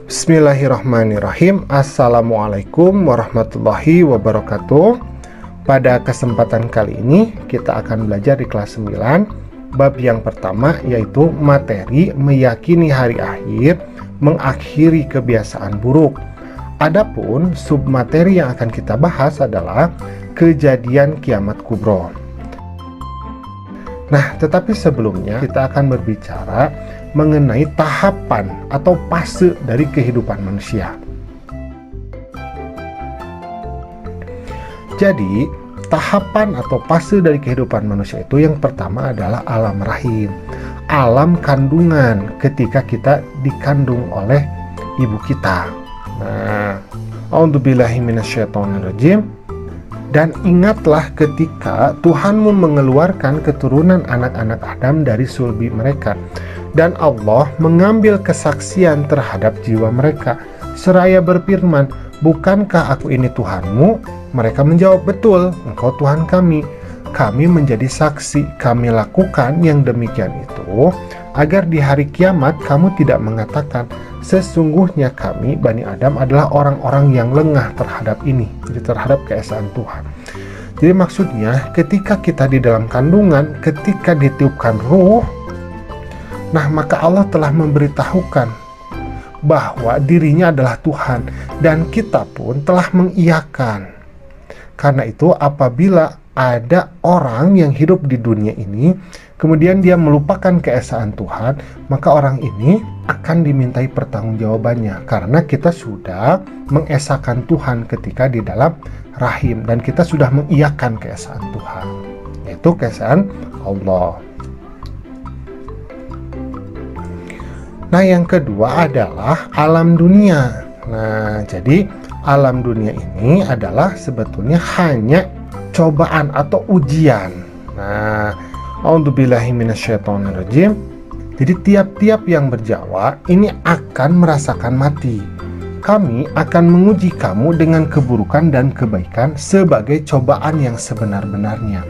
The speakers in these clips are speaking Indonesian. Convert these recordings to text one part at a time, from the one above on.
Bismillahirrahmanirrahim. Assalamualaikum warahmatullahi wabarakatuh. Pada kesempatan kali ini kita akan belajar di kelas 9 bab yang pertama, yaitu materi meyakini hari akhir mengakhiri kebiasaan buruk. Adapun submateri yang akan kita bahas adalah kejadian kiamat kubro. Nah, tetapi sebelumnya kita akan berbicara mengenai tahapan atau fase dari kehidupan manusia. Jadi, tahapan atau fase dari kehidupan manusia itu yang pertama adalah alam rahim, alam kandungan, ketika kita dikandung oleh ibu kita. Nah, a'udzubillahi minasyaitonirrajim. Dan ingatlah ketika Tuhanmu mengeluarkan keturunan anak-anak Adam dari sulbi mereka, dan Allah mengambil kesaksian terhadap jiwa mereka, seraya berfirman, bukankah aku ini Tuhanmu? Mereka menjawab, betul, engkau Tuhan kami. Kami menjadi saksi, kami lakukan yang demikian itu, agar di hari kiamat kamu tidak mengatakan, sesungguhnya kami, Bani Adam, adalah orang-orang yang lengah terhadap ini, jadi terhadap keesaan Tuhan. Jadi maksudnya, ketika kita di dalam kandungan, ketika ditiupkan ruh, nah maka Allah telah memberitahukan bahwa dirinya adalah Tuhan, dan kita pun telah mengiyakan. Karena itu apabila ada orang yang hidup di dunia ini, kemudian dia melupakan keesaan Tuhan, maka orang ini akan dimintai pertanggungjawabannya, karena kita sudah mengesahkan Tuhan ketika di dalam rahim, dan kita sudah mengiyakan keesaan Tuhan, yaitu keesaan Allah. Nah, yang kedua adalah alam dunia. Nah, jadi alam dunia ini adalah sebetulnya hanya cobaan atau ujian. Nah, a'udzubillahi minasyaitonirrajim. Jadi tiap-tiap yang berjawa ini akan merasakan mati. Kami akan menguji kamu dengan keburukan dan kebaikan sebagai cobaan yang sebenar-benarnya,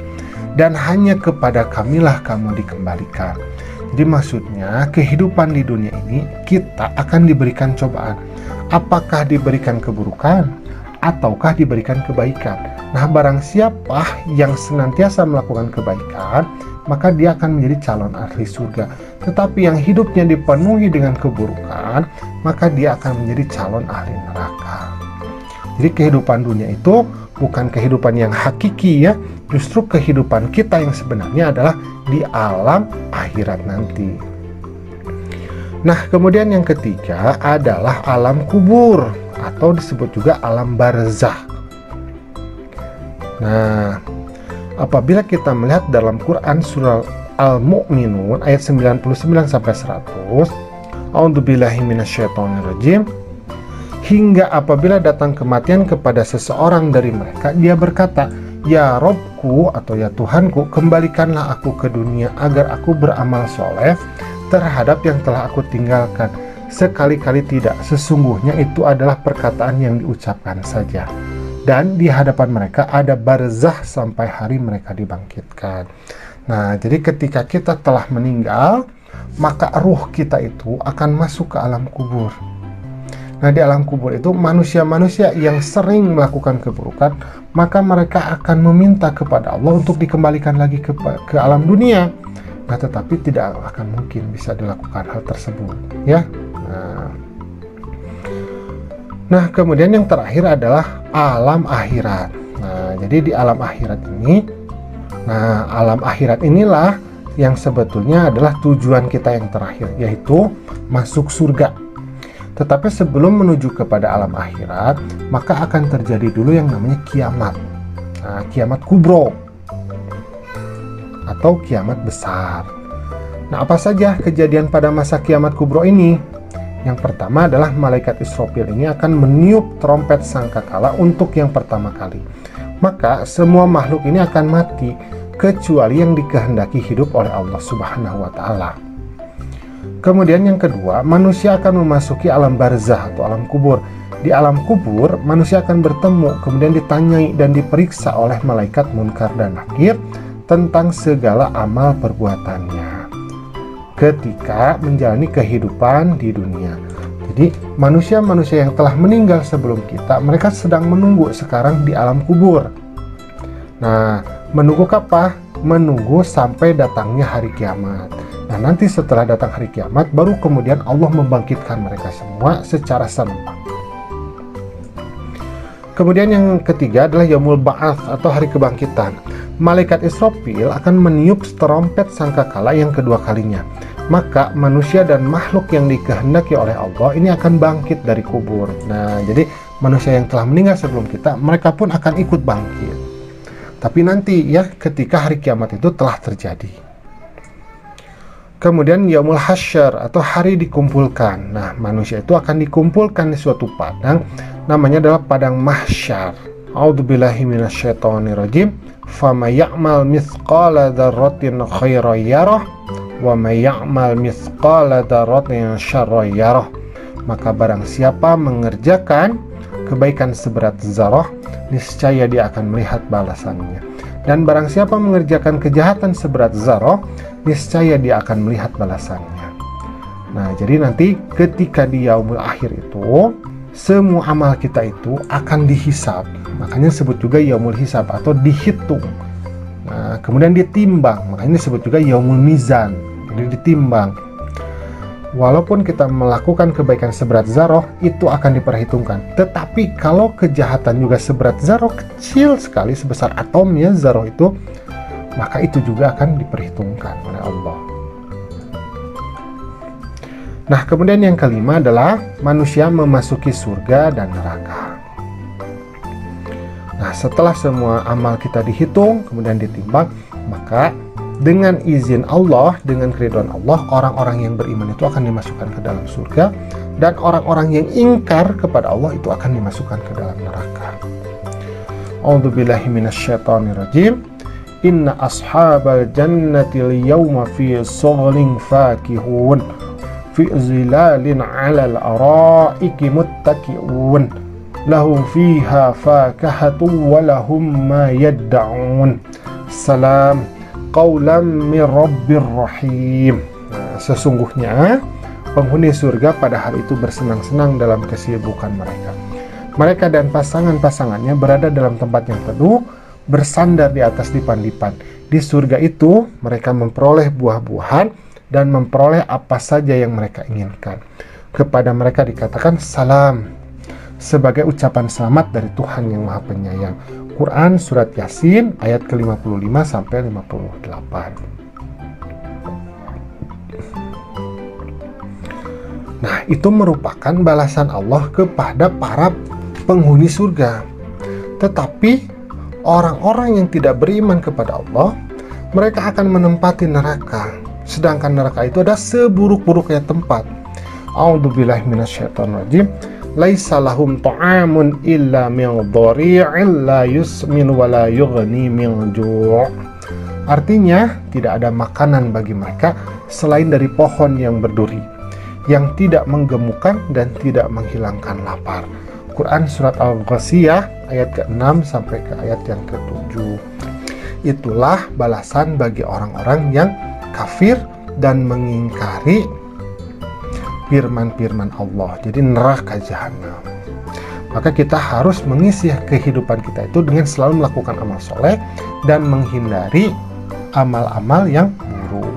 dan hanya kepada kamilah kamu dikembalikan. Jadi maksudnya kehidupan di dunia ini kita akan diberikan cobaan. Apakah diberikan keburukan ataukah diberikan kebaikan? Nah, barang siapa yang senantiasa melakukan kebaikan, maka dia akan menjadi calon ahli surga. Tetapi yang hidupnya dipenuhi dengan keburukan, maka dia akan menjadi calon ahli neraka. Jadi kehidupan dunia itu bukan kehidupan yang hakiki ya. Justru kehidupan kita yang sebenarnya adalah di alam akhirat nanti. Nah, kemudian yang ketiga adalah alam kubur, atau disebut juga alam barzakh. Nah, apabila kita melihat dalam Quran surah Al-Mu'minun ayat 99 sampai 100, a'udzubillahi minasyaitonirrajim, hingga apabila datang kematian kepada seseorang dari mereka, dia berkata, ya Robku atau ya Tuhanku, kembalikanlah aku ke dunia agar aku beramal soleh terhadap yang telah aku tinggalkan. Sekali-kali tidak, sesungguhnya itu adalah perkataan yang diucapkan saja. Dan di hadapan mereka ada barzakh sampai hari mereka dibangkitkan. Nah, jadi ketika kita telah meninggal, maka ruh kita itu akan masuk ke alam kubur. Nah, di alam kubur itu manusia-manusia yang sering melakukan keburukan, maka mereka akan meminta kepada Allah untuk dikembalikan lagi ke alam dunia. Nah, tetapi tidak akan mungkin bisa dilakukan hal tersebut, ya. Nah, kemudian yang terakhir adalah alam akhirat. Nah, jadi di alam akhirat ini, alam akhirat inilah yang sebetulnya adalah tujuan kita yang terakhir, yaitu masuk surga. Tetapi sebelum menuju kepada alam akhirat, maka akan terjadi dulu yang namanya kiamat. Nah, kiamat kubro atau kiamat besar. Nah, apa saja kejadian pada masa kiamat kubro ini? Yang pertama adalah malaikat Israfil ini akan meniup trompet sangkakala untuk yang pertama kali. Maka semua makhluk ini akan mati kecuali yang dikehendaki hidup oleh Allah Subhanahu wa taala. Kemudian yang kedua, manusia akan memasuki alam barzakh atau alam kubur. Di alam kubur, manusia akan bertemu, kemudian ditanyai dan diperiksa oleh malaikat Munkar dan Nakir tentang segala amal perbuatannya ketika menjalani kehidupan di dunia. Jadi Jadi manusia-manusia yang telah meninggal sebelum kita, mereka sedang menunggu sekarang di alam kubur. Nah, menunggu apa? Menunggu sampai datangnya hari kiamat. Nah, nanti setelah datang hari kiamat, baru kemudian Allah membangkitkan mereka semua secara serentak. Kemudian yang ketiga adalah Yaumul Ba'ats atau hari kebangkitan. Malaikat Israfil akan meniup trompet sangkakala yang kedua kalinya. Maka manusia dan makhluk yang dikehendaki oleh Allah ini akan bangkit dari kubur. Nah, jadi manusia yang telah meninggal sebelum kita, mereka pun akan ikut bangkit. Tapi nanti ya, ketika hari kiamat itu telah terjadi. Kemudian Yaumul Hasyr atau hari dikumpulkan. Nah, manusia itu akan dikumpulkan di suatu padang, namanya adalah padang mahsyar. A'udzubillahi minasyaitonirrajim. Fama ya'mal mithqala dzarratin khairan yarah wa may ya'mal mithqala dzarratin syarran yarah. Maka barang siapa mengerjakan kebaikan seberat zarah, niscaya dia akan melihat balasannya. Dan barang siapa mengerjakan kejahatan seberat zarah, niscaya dia akan melihat balasannya. Nah, jadi nanti ketika di yaumul akhir itu, semua amal kita itu akan dihisab. Makanya disebut juga yaumul hisab atau dihitung. Nah, kemudian ditimbang. Makanya disebut juga yaumul mizan. Jadi ditimbang. Walaupun kita melakukan kebaikan seberat zarah, itu akan diperhitungkan. Tetapi kalau kejahatan juga seberat zarah, kecil sekali, sebesar atomnya zarah itu, maka itu juga akan diperhitungkan oleh Allah. Nah, kemudian yang kelima adalah manusia memasuki surga dan neraka. Nah, setelah semua amal kita dihitung, kemudian ditimbang, maka dengan izin Allah, dengan keridhaan Allah, orang-orang yang beriman itu akan dimasukkan ke dalam surga, dan orang-orang yang ingkar kepada Allah itu akan dimasukkan ke dalam neraka. A'udzubillahi minasyaitonirrajim. Inna ashabal jannati al-yawma fi shughlin fakihun fi zilalin 'alal araiki muttaqi'un lahum fiha fakahatun wa lahum ma yad'un salam qaulam mir rabbir rahim. Nah, sesungguhnya penghuni surga pada hari itu bersenang-senang dalam kesibukan mereka. Mereka dan pasangan-pasangannya berada dalam tempat yang teduh, bersandar di atas dipan-dipan. Di surga itu mereka memperoleh buah-buahan dan memperoleh apa saja yang mereka inginkan. Kepada mereka dikatakan salam, sebagai ucapan selamat dari Tuhan yang Maha Penyayang. Quran Surat Yasin ayat ke-55 sampai 58. Nah, itu merupakan balasan Allah kepada para penghuni surga. Tetapi orang-orang yang tidak beriman kepada Allah, mereka akan menempati neraka. Sedangkan neraka itu adalah seburuk-buruknya tempat. A'udzubillahi minasyaitonirrajim. Laisa lahum ta'amun illa min dhari'in la yusmin wa la yughni min ju'. Artinya, tidak ada makanan bagi mereka selain dari pohon yang berduri, yang tidak menggemukkan dan tidak menghilangkan lapar. Quran Surat Al-Ghasyiyah ayat ke-6 sampai ke ayat yang ke-7. Itulah balasan bagi orang-orang yang kafir dan mengingkari firman-firman Allah. Jadi neraka jahanam. Maka kita harus mengisi kehidupan kita itu dengan selalu melakukan amal soleh dan menghindari amal-amal yang buruk.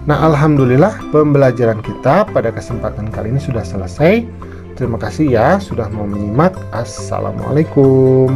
Nah, alhamdulillah pembelajaran kita pada kesempatan kali ini sudah selesai. Terima kasih ya sudah mau menyimak. Assalamualaikum.